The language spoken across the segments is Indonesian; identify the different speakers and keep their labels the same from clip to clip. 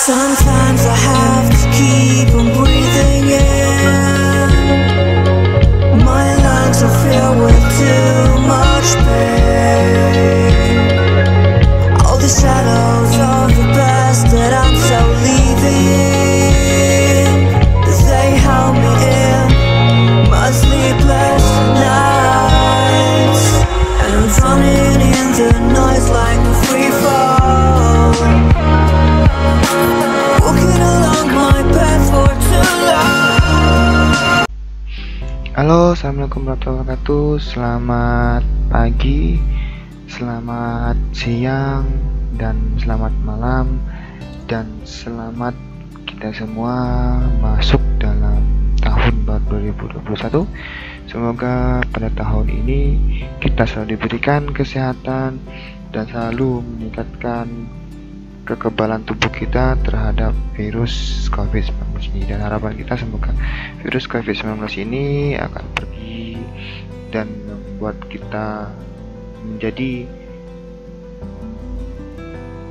Speaker 1: Sometimes I have to keep on breathing in. My lungs are filled with too much pain. All the shadows of the past that I'm so leaving, they held me in my sleepless nights, and I'm drowning in the noise like a free fall, walking along my path for too long.
Speaker 2: Halo, assalamualaikum warahmatullahi wabarakatuh. Selamat pagi, selamat siang, dan selamat malam, dan selamat kita semua masuk dalam tahun baru 2021. Semoga pada tahun ini kita selalu diberikan kesehatan dan selalu meningkatkan kekebalan tubuh kita terhadap virus COVID-19 ini, dan harapan kita semoga virus COVID-19 ini akan pergi dan membuat kita menjadi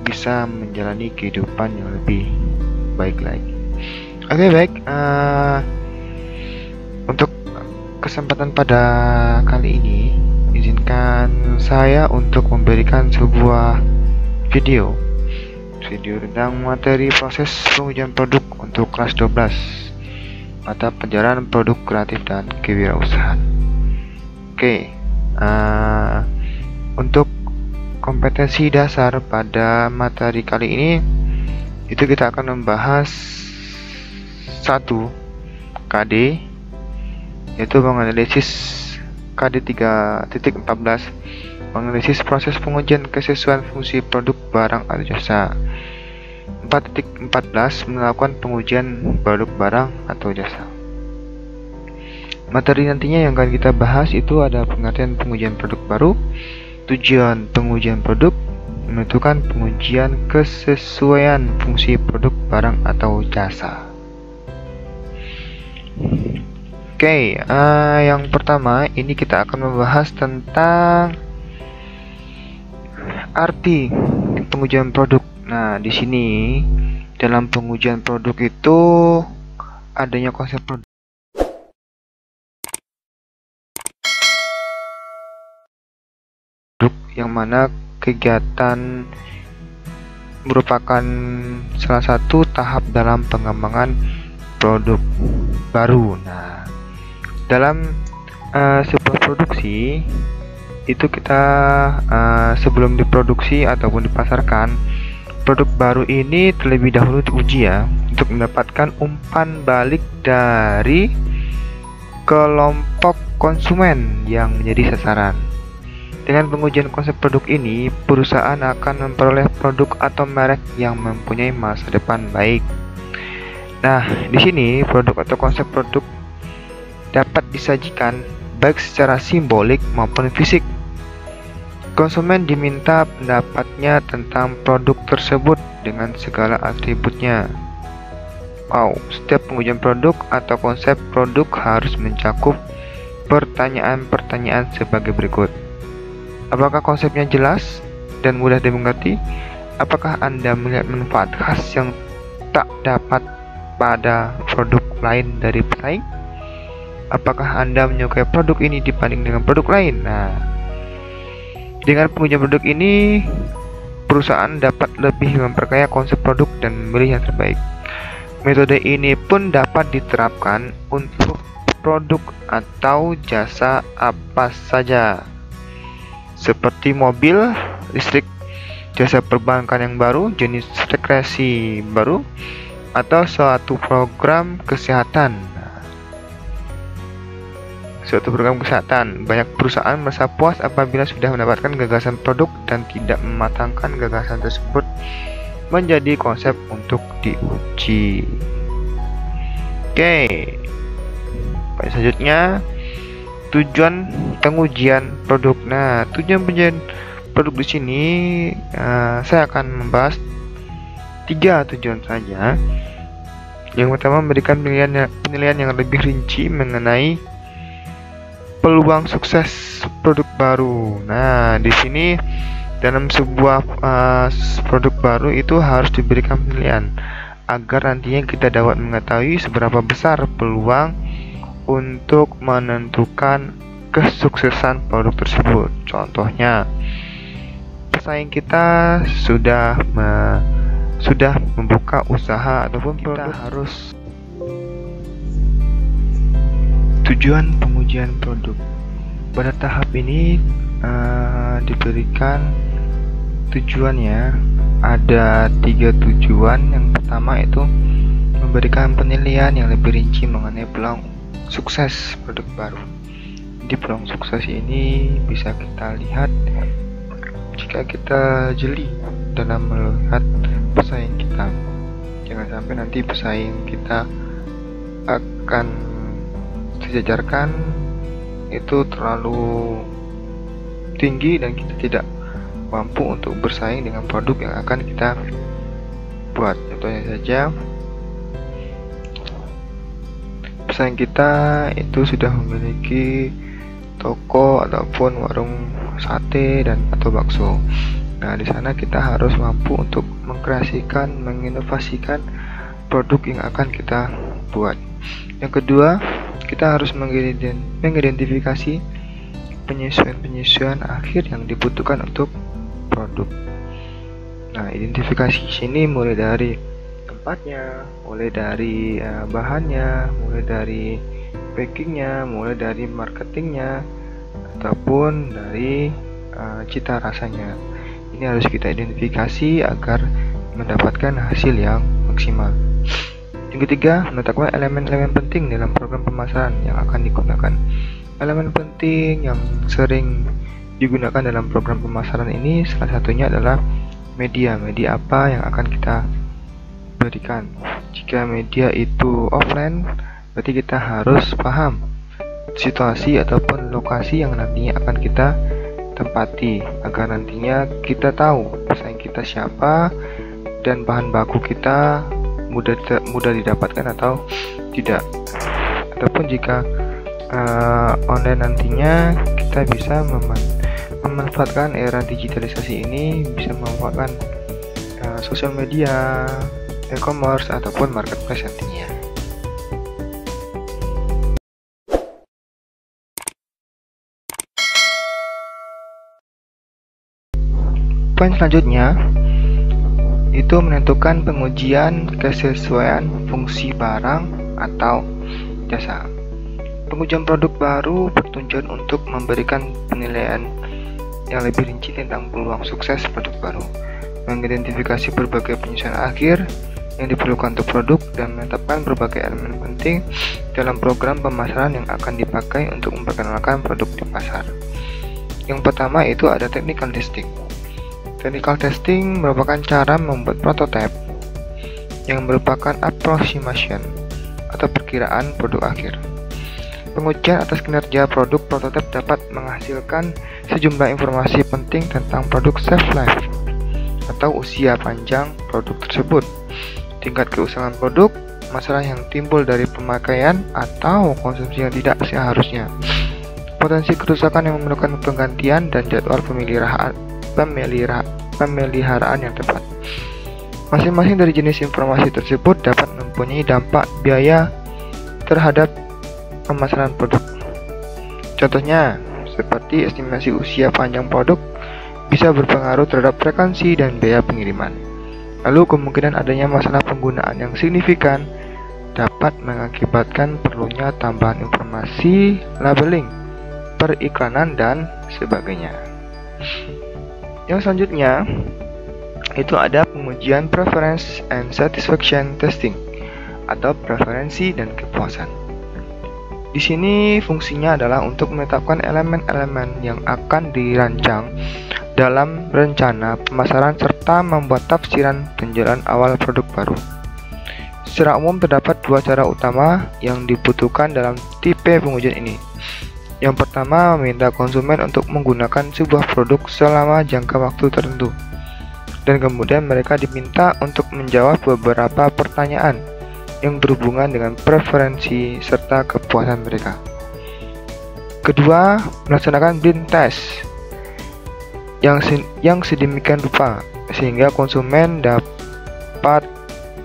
Speaker 2: bisa menjalani kehidupan yang lebih baik lagi. Oke, baik. Untuk kesempatan pada kali ini, izinkan saya untuk memberikan sebuah video tentang materi proses pengujian produk untuk kelas 12 mata pelajaran produk kreatif dan kewirausahaan. Oke, untuk kompetensi dasar pada materi kali ini itu kita akan membahas 1 KD, yaitu menganalisis KD 3.14, menganalisis proses pengujian kesesuaian fungsi produk barang atau jasa. 4.14 melakukan pengujian produk barang atau jasa. Materi nantinya yang akan kita bahas itu ada pengertian pengujian produk baru, tujuan pengujian produk, menentukan pengujian kesesuaian fungsi produk barang atau jasa. Oke, yang pertama ini kita akan membahas tentang arti pengujian produk. Nah, di sini dalam pengujian produk itu adanya konsep produk yang mana kegiatan merupakan salah satu tahap dalam pengembangan produk baru. Nah, dalam sebuah produksi itu kita sebelum diproduksi ataupun dipasarkan, produk baru ini terlebih dahulu diuji ya, untuk mendapatkan umpan balik dari kelompok konsumen yang menjadi sasaran. Dengan pengujian konsep produk ini, perusahaan akan memperoleh produk atau merek yang mempunyai masa depan baik. Nah, di sini produk atau konsep produk dapat disajikan baik secara simbolik maupun fisik. Konsumen diminta pendapatnya tentang produk tersebut dengan segala atributnya. Setiap pengujian produk atau konsep produk harus mencakup pertanyaan-pertanyaan sebagai berikut. Apakah konsepnya jelas dan mudah dimengerti? Apakah Anda melihat manfaat khas yang tak dapat pada produk lain dari pesaing? Apakah Anda menyukai produk ini dibanding dengan produk lain? Nah, dengan pengujian produk ini, perusahaan dapat lebih memperkaya konsep produk dan memilih yang terbaik. Metode ini pun dapat diterapkan untuk produk atau jasa apa saja, seperti mobil listrik, jasa perbankan yang baru, jenis rekreasi baru, atau suatu program kesehatan. Banyak perusahaan merasa puas apabila sudah mendapatkan gagasan produk dan tidak mematangkan gagasan tersebut menjadi konsep untuk diuji. Oke, selanjutnya tujuan pengujian produk. Nah, tujuan pengujian produk di sini saya akan membahas 3 tujuan saja. Yang pertama, memberikan penilaian yang lebih rinci mengenai peluang sukses produk baru. Nah, di sini Dalam sebuah produk baru itu harus diberikan penilaian agar nantinya kita dapat mengetahui seberapa besar peluang untuk menentukan kesuksesan produk tersebut. Contohnya, pesaing kita sudah membuka usaha ataupun kita harus. Tujuan pengujian produk pada tahap ini diberikan tujuannya ada 3 tujuan. Yang pertama itu memberikan penilaian yang lebih rinci mengenai peluang sukses produk baru. Di peluang sukses ini bisa kita lihat jika kita jeli dalam melihat pesaing kita. Jangan sampai nanti pesaing kita akan disejajarkan itu terlalu tinggi dan kita tidak mampu untuk bersaing dengan produk yang akan kita buat. Contohnya saja, pesaing kita itu sudah memiliki toko ataupun warung sate dan atau bakso. Nah, di sana kita harus mampu untuk mengkreasikan, menginovasikan produk yang akan kita buat. Yang kedua, kita harus mengidentifikasi penyesuaian akhir yang dibutuhkan untuk produk. Nah, identifikasi sini mulai dari tempatnya, mulai dari bahannya, mulai dari packingnya, mulai dari marketingnya, ataupun dari cita rasanya. Ini harus kita identifikasi agar mendapatkan hasil yang maksimal. Yang ketiga, menetapkan elemen-elemen penting dalam program pemasaran yang akan digunakan. Elemen penting yang sering digunakan dalam program pemasaran ini salah satunya adalah media apa yang akan kita berikan. Jika media itu offline, berarti kita harus paham situasi ataupun lokasi yang nantinya akan kita tempati agar nantinya kita tahu pesaing kita siapa dan bahan baku kita mudah didapatkan atau tidak. Ataupun jika online nantinya kita bisa memanfaatkan era digitalisasi ini, bisa memanfaatkan sosial media, e-commerce ataupun marketplace nantinya. Poin selanjutnya itu menentukan pengujian kesesuaian fungsi barang atau jasa. Pengujian produk baru bertujuan untuk memberikan penilaian yang lebih rinci tentang peluang sukses produk baru, mengidentifikasi berbagai penyesuaian akhir yang diperlukan untuk produk, dan menetapkan berbagai elemen penting dalam program pemasaran yang akan dipakai untuk memperkenalkan produk di pasar. Yang pertama itu ada technical testing. Technical testing merupakan cara membuat prototipe yang merupakan approximation atau perkiraan produk akhir. Pengujian atas kinerja produk prototipe dapat menghasilkan sejumlah informasi penting tentang produk shelf life atau usia panjang produk tersebut, tingkat keusahaan produk, masalah yang timbul dari pemakaian atau konsumsi yang tidak seharusnya, potensi kerusakan yang memerlukan penggantian, dan jadwal pemeliharaan yang tepat. Masing-masing dari jenis informasi tersebut dapat mempunyai dampak biaya terhadap pemasaran produk. Contohnya, seperti estimasi usia panjang produk bisa berpengaruh terhadap frekuensi dan biaya pengiriman. Lalu kemungkinan adanya masalah penggunaan yang signifikan dapat mengakibatkan perlunya tambahan informasi, labeling, periklanan, dan sebagainya. Yang selanjutnya itu ada pengujian preference and satisfaction testing atau preferensi dan kepuasan. Di sini fungsinya adalah untuk menetapkan elemen-elemen yang akan dirancang dalam rencana pemasaran serta membuat tafsiran penjualan awal produk baru. Secara umum terdapat dua cara utama yang dibutuhkan dalam tipe pengujian ini. Yang pertama, meminta konsumen untuk menggunakan sebuah produk selama jangka waktu tertentu, dan kemudian mereka diminta untuk menjawab beberapa pertanyaan yang berhubungan dengan preferensi serta kepuasan mereka. Kedua, melaksanakan blind test. yang sedemikian rupa sehingga konsumen dapat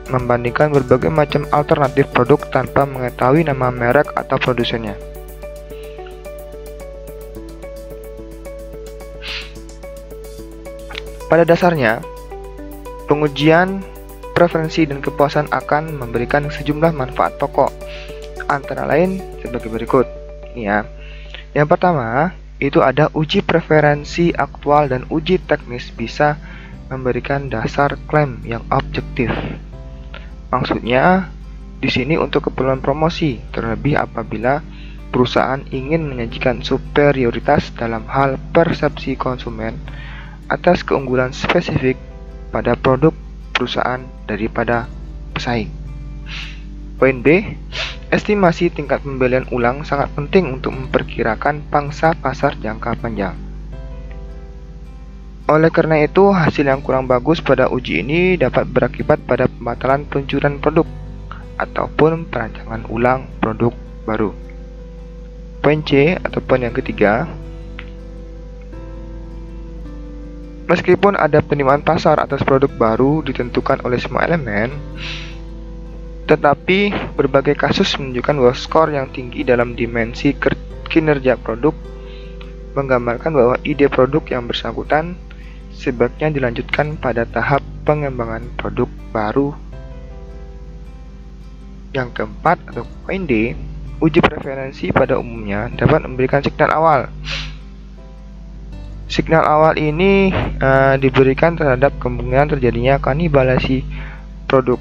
Speaker 2: membandingkan berbagai macam alternatif produk tanpa mengetahui nama merek atau produsennya. Pada dasarnya, pengujian preferensi dan kepuasan akan memberikan sejumlah manfaat pokok, antara lain sebagai berikut. Ya. Yang pertama, itu ada uji preferensi aktual dan uji teknis bisa memberikan dasar klaim yang objektif. Maksudnya, di sini untuk keperluan promosi, terlebih apabila perusahaan ingin menyajikan superioritas dalam hal persepsi konsumen atas keunggulan spesifik pada produk perusahaan daripada pesaing. Poin B, estimasi tingkat pembelian ulang sangat penting untuk memperkirakan pangsa pasar jangka panjang. Oleh karena itu, hasil yang kurang bagus pada uji ini dapat berakibat pada pembatalan peluncuran produk ataupun perancangan ulang produk baru. Poin C atau poin yang ketiga, meskipun ada penerimaan pasar atas produk baru ditentukan oleh semua elemen, tetapi berbagai kasus menunjukkan bahwa skor yang tinggi dalam dimensi kinerja produk menggambarkan bahwa ide produk yang bersangkutan sebaiknya dilanjutkan pada tahap pengembangan produk baru. Yang keempat atau poin D, uji preferensi pada umumnya dapat memberikan signal awal. Signal awal ini diberikan terhadap kemungkinan terjadinya kanibalasi produk.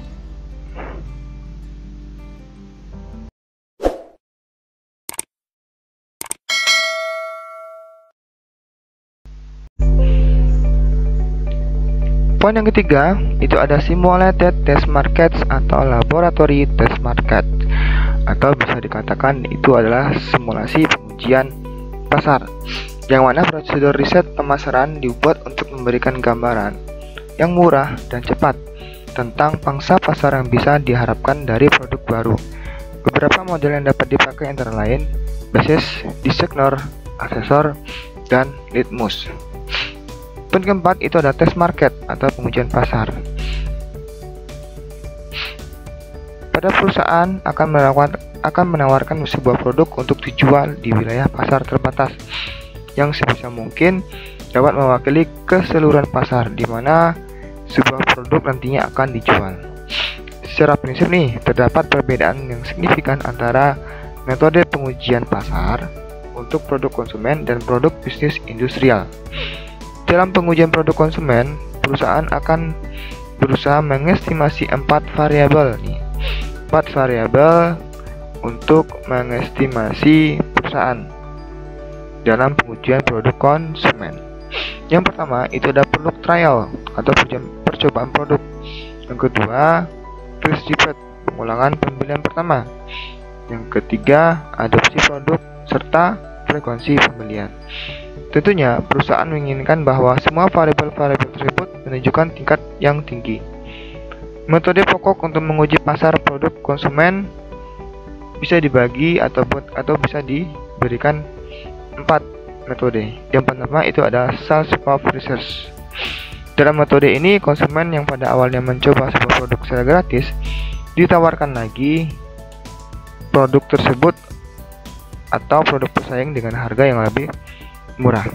Speaker 2: Poin yang ketiga, itu ada simulated test markets atau laboratory test market, atau bisa dikatakan itu adalah simulasi pengujian pasar, yang mana prosedur riset pemasaran dibuat untuk memberikan gambaran yang murah dan cepat tentang pangsa pasar yang bisa diharapkan dari produk baru. Beberapa model yang dapat dipakai antara lain basis, dissection, asesor, dan litmus. Poin keempat itu ada test market atau pengujian pasar. Pada perusahaan akan menawarkan sebuah produk untuk dijual di wilayah pasar terbatas yang sebisa mungkin dapat mewakili keseluruhan pasar di mana sebuah produk nantinya akan dijual. Secara prinsip nih, terdapat perbedaan yang signifikan antara metode pengujian pasar untuk produk konsumen dan produk bisnis industrial. Dalam pengujian produk konsumen, perusahaan akan berusaha mengestimasi 4 variabel nih. 4 variabel untuk mengestimasi perusahaan dalam pengujian produk konsumen. Yang pertama itu ada produk trial atau percobaan produk. Yang kedua, first debut, pengulangan pembelian pertama. Yang ketiga, adopsi produk serta frekuensi pembelian. Tentunya, perusahaan menginginkan bahwa semua variabel-variabel tersebut menunjukkan tingkat yang tinggi. Metode pokok untuk menguji pasar produk konsumen bisa dibagi atau bisa diberikan 4 metode. Yang pertama itu ada sales of research. Dalam metode ini, konsumen yang pada awalnya mencoba sebuah produk secara gratis ditawarkan lagi produk tersebut atau produk pesaing dengan harga yang lebih murah.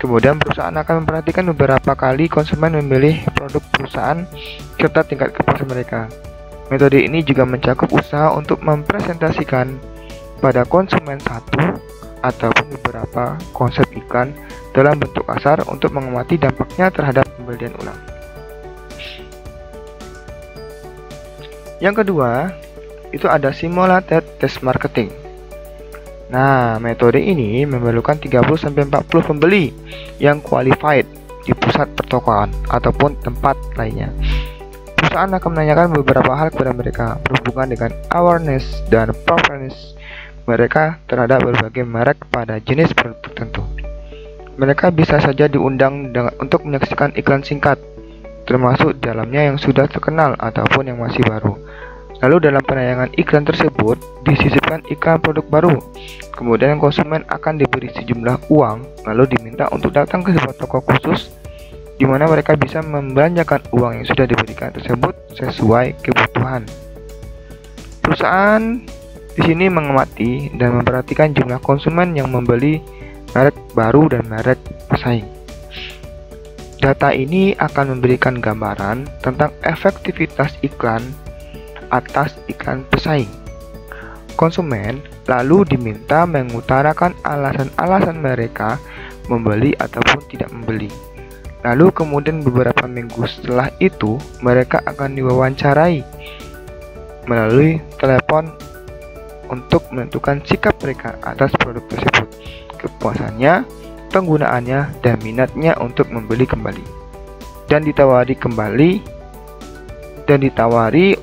Speaker 2: Kemudian perusahaan akan memperhatikan beberapa kali konsumen memilih produk perusahaan serta tingkat kepuasan mereka. Metode ini juga mencakup usaha untuk mempresentasikan pada konsumen satu ataupun beberapa konsep iklan dalam bentuk kasar untuk mengamati dampaknya terhadap pembelian ulang. Yang kedua, itu ada simulated test marketing. Nah, metode ini memerlukan 30-40 pembeli yang qualified di pusat pertokoan ataupun tempat lainnya. Perusahaan akan menanyakan beberapa hal kepada mereka berhubungan dengan awareness dan preference mereka terhadap berbagai merek pada jenis produk tertentu. Mereka bisa saja diundang untuk menyaksikan iklan singkat, termasuk dalamnya yang sudah terkenal ataupun yang masih baru. Lalu dalam penayangan iklan tersebut disisipkan iklan produk baru. Kemudian konsumen akan diberi sejumlah uang, lalu diminta untuk datang ke sebuah toko khusus di mana mereka bisa membelanjakan uang yang sudah diberikan tersebut sesuai kebutuhan. Perusahaan di sini mengamati dan memperhatikan jumlah konsumen yang membeli merek baru dan merek pesaing. Data ini akan memberikan gambaran tentang efektivitas iklan atas iklan pesaing. Konsumen lalu diminta mengutarakan alasan-alasan mereka membeli ataupun tidak membeli. Lalu kemudian beberapa minggu setelah itu mereka akan diwawancarai melalui telepon untuk menentukan sikap mereka atas produk tersebut, kepuasannya, penggunaannya, dan minatnya untuk membeli kembali. Dan ditawari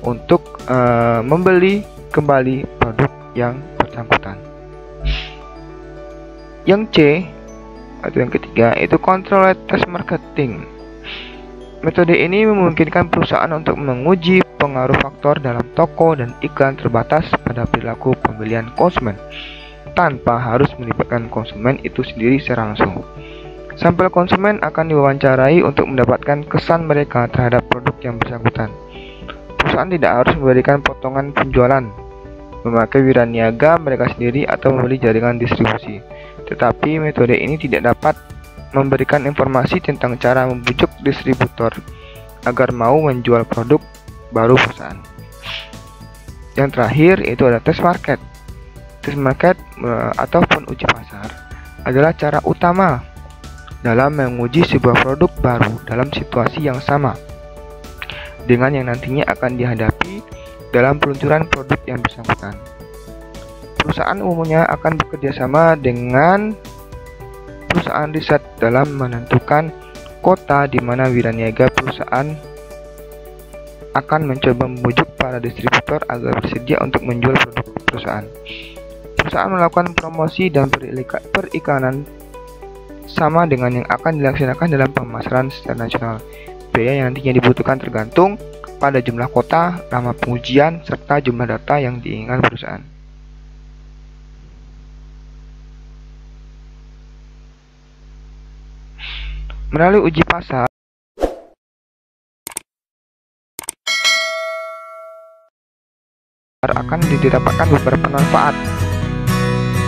Speaker 2: untuk membeli kembali produk yang bersangkutan. Yang C atau yang ketiga itu controlled test marketing. Metode ini memungkinkan perusahaan untuk menguji pengaruh faktor dalam toko dan iklan terbatas pada perilaku pembelian konsumen tanpa harus melibatkan konsumen itu sendiri secara langsung. Sampel konsumen akan diwawancarai untuk mendapatkan kesan mereka terhadap produk yang bersangkutan. Perusahaan tidak harus memberikan potongan penjualan, memakai wiraniaga mereka sendiri atau membeli jaringan distribusi. Tetapi metode ini tidak dapat memberikan informasi tentang cara membujuk distributor agar mau menjual produk baru perusahaan. Yang terakhir itu adalah test market. Test market ataupun uji pasar adalah cara utama dalam menguji sebuah produk baru dalam situasi yang sama dengan yang nantinya akan dihadapi dalam peluncuran produk yang bersangkutan. Perusahaan umumnya akan bekerja sama dengan perusahaan riset dalam menentukan kota di mana wiraniaga perusahaan akan mencoba membujuk para distributor agar bersedia untuk menjual produk perusahaan. Perusahaan melakukan promosi dan periklanan sama dengan yang akan dilaksanakan dalam pemasaran secara nasional. Biaya yang nantinya dibutuhkan tergantung pada jumlah kota, lama pengujian, serta jumlah data yang diinginkan perusahaan. Melalui uji pasar, akan didapatkan beberapa manfaat.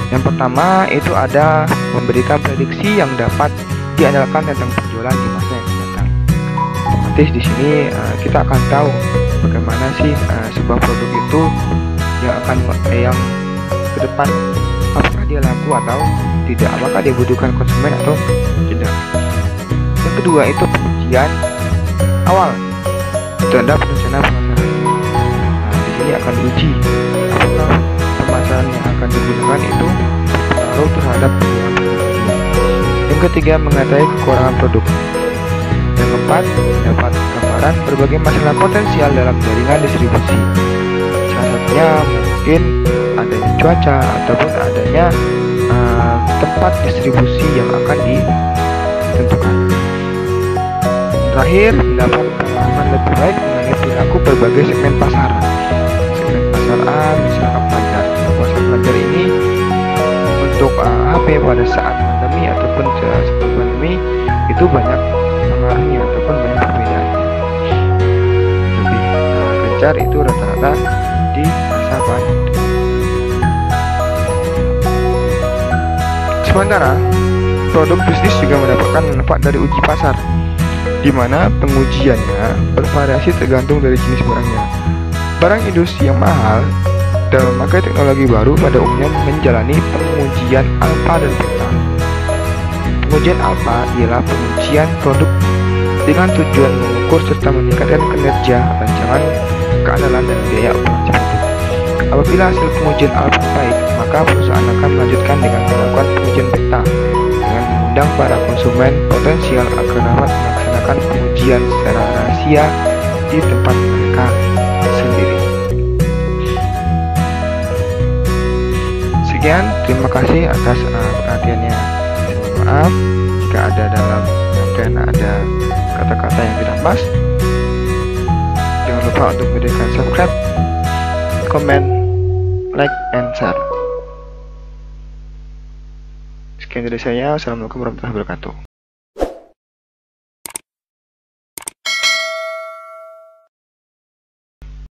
Speaker 2: Yang pertama itu ada memberikan prediksi yang dapat diandalkan tentang penjualan di masa yang akan datang. Otomatis di sini kita akan tahu bagaimana sih sebuah produk itu yang ke depan apakah dia laku atau tidak, apakah dia butuhkan konsumen atau tidak. Yang kedua itu pengujian awal terhadap rencana pemasaran. Di sini akan diuji apakah pemasaran yang akan digunakan itu berpengaruh terhadap penjualan produk ini. Yang ketiga, mengetahui kekurangan produk. Yang keempat, mendapat gambaran berbagai masalah potensial dalam jaringan distribusi. Salah satunya mungkin adanya cuaca ataupun adanya tempat distribusi yang akan ditentukan. Terakhir, mendapat pengalaman lebih baik mengenai perilaku berbagai segmen pasar. Segmen pasar A, misalkan pelajar. Pasar pelajar ini untuk HP pada saat pandemi ataupun sebelum pandemi itu banyak pengaruhnya ataupun banyak perbedaannya. Lebih gencar itu rata-rata di masa pandemi. Sementara produk bisnis juga mendapatkan manfaat dari uji pasar, di mana pengujiannya bervariasi tergantung dari jenis barangnya. Barang industri yang mahal dan memakai teknologi baru pada umumnya menjalani pengujian alfa dan beta. Pengujian alfa ialah pengujian produk dengan tujuan mengukur serta meningkatkan kinerja, rancangan, keandalan, dan biaya operasi produk. Apabila hasil pengujian alfa baik, maka perusahaan akan melanjutkan dengan melakukan pengujian beta dengan mengundang para konsumen potensial agar dapat melaksanakan pengujian secara rahasia di tempat mereka sendiri. Sekian, terima kasih atas perhatiannya. Mohon maaf jika ada dalam penyampaian ada kata-kata yang tidak pas. Jangan lupa untuk memberikan subscribe comment, like, and share. Sekian dari saya. Assalamualaikum warahmatullahi wabarakatuh.